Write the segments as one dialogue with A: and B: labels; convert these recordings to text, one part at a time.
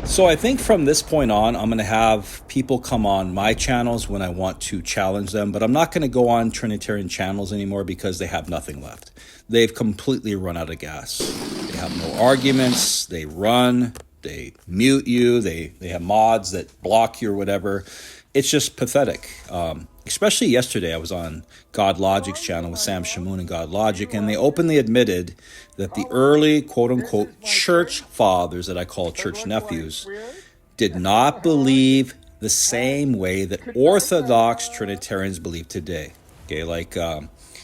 A: So I think from this point on, I'm going to have people come on my channels when I want to challenge them, but I'm not going to go on Trinitarian channels anymore because they have nothing left. They've completely run out of gas. They have no arguments. They run. They mute you. They have mods that block you or whatever. It's just pathetic. Especially yesterday, I was on God Logic's channel with Sam Shamoon and God Logic, and they openly admitted that the early quote-unquote church fathers, that I call church nephews, did not believe the same way that Orthodox Trinitarians believe today. Okay, like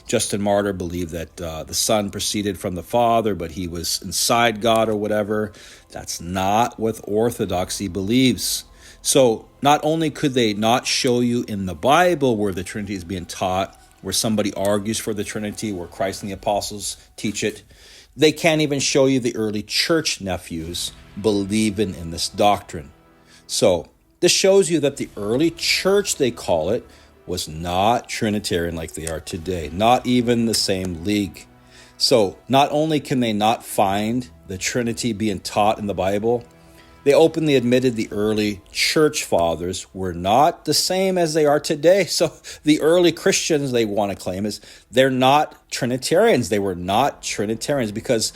A: Justin Martyr believed that the Son proceeded from the Father, but he was inside God or whatever. That's not what Orthodoxy believes. So not only could they not show you in the Bible where the Trinity is being taught, where somebody argues for the Trinity, where Christ and the apostles teach it, they can't even show you the early church nephews believing in this doctrine. So this shows you that the early church, they call it, was not Trinitarian like they are today, not even the same league. So not only can they not find the Trinity being taught in the Bible, they openly admitted the early church fathers were not the same as they are today. So the early Christians, they want to claim, is they're not Trinitarians. They were not Trinitarians because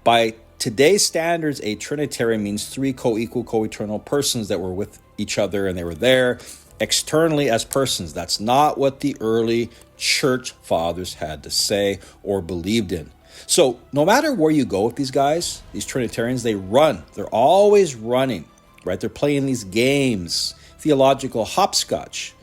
A: by today's standards, a Trinitarian means three co-equal, co-eternal persons that were with each other and they were there externally as persons. That's not what the early church fathers had to say or believed in. So no matter where you go with these guys, these Trinitarians, they run. They're always running, right? They're playing these games, theological hopscotch.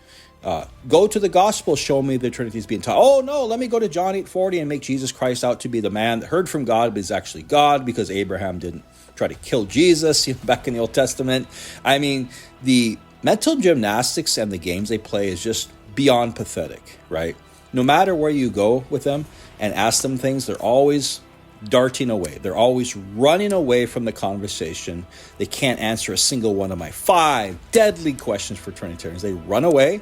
A: Go to the gospel, show me the Trinity is being taught. Oh, no, let me go to John 8:40 and make Jesus Christ out to be the man that heard from God, but is actually God because Abraham didn't try to kill Jesus back in the Old Testament. I mean, the mental gymnastics and the games they play is just beyond pathetic, right? No matter where you go with them and ask them things, they're always darting away. They're always running away from the conversation. They can't answer a single one of my 5 deadly questions for Trinitarians. They run away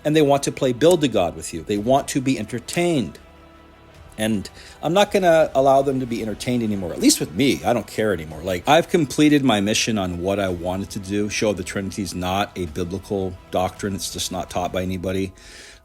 A: and they want to play build to God with you. They want to be entertained. And I'm not going to allow them to be entertained anymore, at least with me. I don't care anymore. Like, I've completed my mission on what I wanted to do, show the Trinity is not a biblical doctrine. It's just not taught by anybody.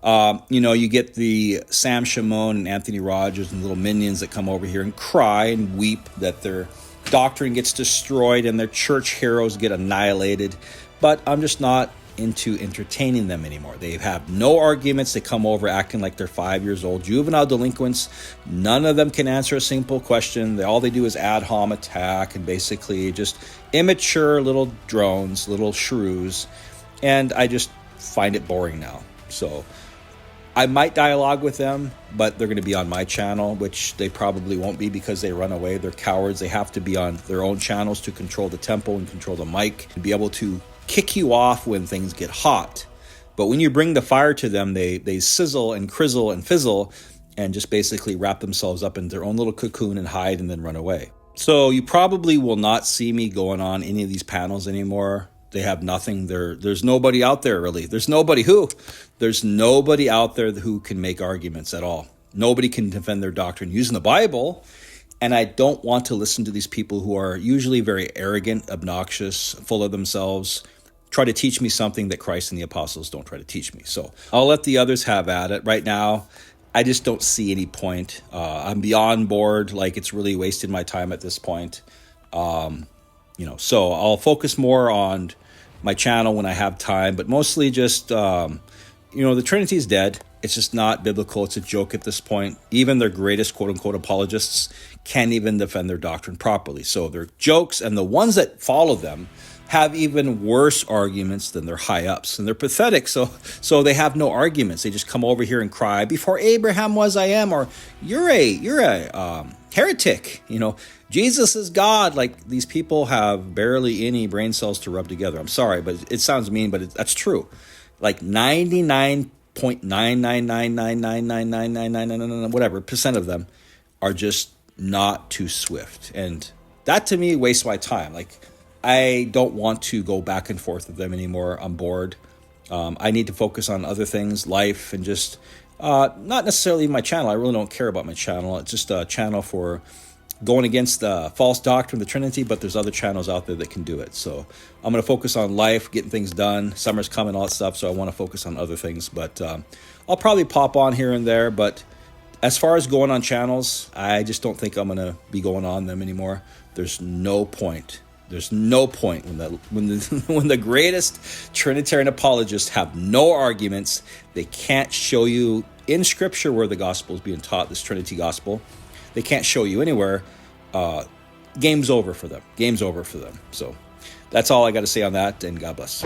A: You get the Sam Shamoon and Anthony Rogers and little minions that come over here and cry and weep that their doctrine gets destroyed and their church heroes get annihilated. But I'm just not into entertaining them anymore. They have no arguments. They come over acting like they're 5 years old, juvenile delinquents. None of them can answer a simple question. All they do is ad hom attack and basically just immature little drones, little shrews. And I just find it boring now. So I might dialogue with them, but they're going to be on my channel, which they probably won't be because they run away. They're cowards. They have to be on their own channels to control the tempo and control the mic and be able to kick you off when things get hot. But when you bring the fire to them, they sizzle and crizzle and fizzle and just basically wrap themselves up in their own little cocoon and hide and then run away. So you probably will not see me going on any of these panels anymore. They have nothing. There's nobody out there, really. There's nobody out there who can make arguments at all. Nobody can defend their doctrine using the Bible. And I don't want to listen to these people who are usually very arrogant, obnoxious, full of themselves, try to teach me something that Christ and the apostles don't try to teach me. So I'll let the others have at it. Right now, I just don't see any point. I'm beyond bored. Like, it's really wasted my time at this point. So I'll focus more on my channel when I have time, but mostly just, the Trinity is dead. It's just not biblical. It's a joke at this point. Even their greatest quote-unquote apologists can't even defend their doctrine properly. So they're jokes, and the ones that follow them have even worse arguments than their high-ups, and they're pathetic. So they have no arguments. They just come over here and cry, before Abraham was I am, or you're a heretic, Jesus is God. Like, these people have barely any brain cells to rub together. I'm sorry, but it sounds mean, but that's true. Like 99.999999999 whatever percent of them are just not too swift, and that to me wastes my time. Like, I don't want to go back and forth with them anymore. I'm bored. I need to focus on other things, life, and just not necessarily my channel. I really don't care about my channel. It's just a channel for going against the false doctrine of the Trinity, but there's other channels out there that can do it. So I'm going to focus on life, getting things done. Summer's coming, all that stuff, so I want to focus on other things. But I'll probably pop on here and there. But as far as going on channels, I just don't think I'm going to be going on them anymore. There's no point. There's no point when the greatest Trinitarian apologists have no arguments. They can't show you in Scripture where the gospel is being taught, this Trinity gospel. They can't show you anywhere. Game's over for them. Game's over for them. So that's all I got to say on that, and God bless.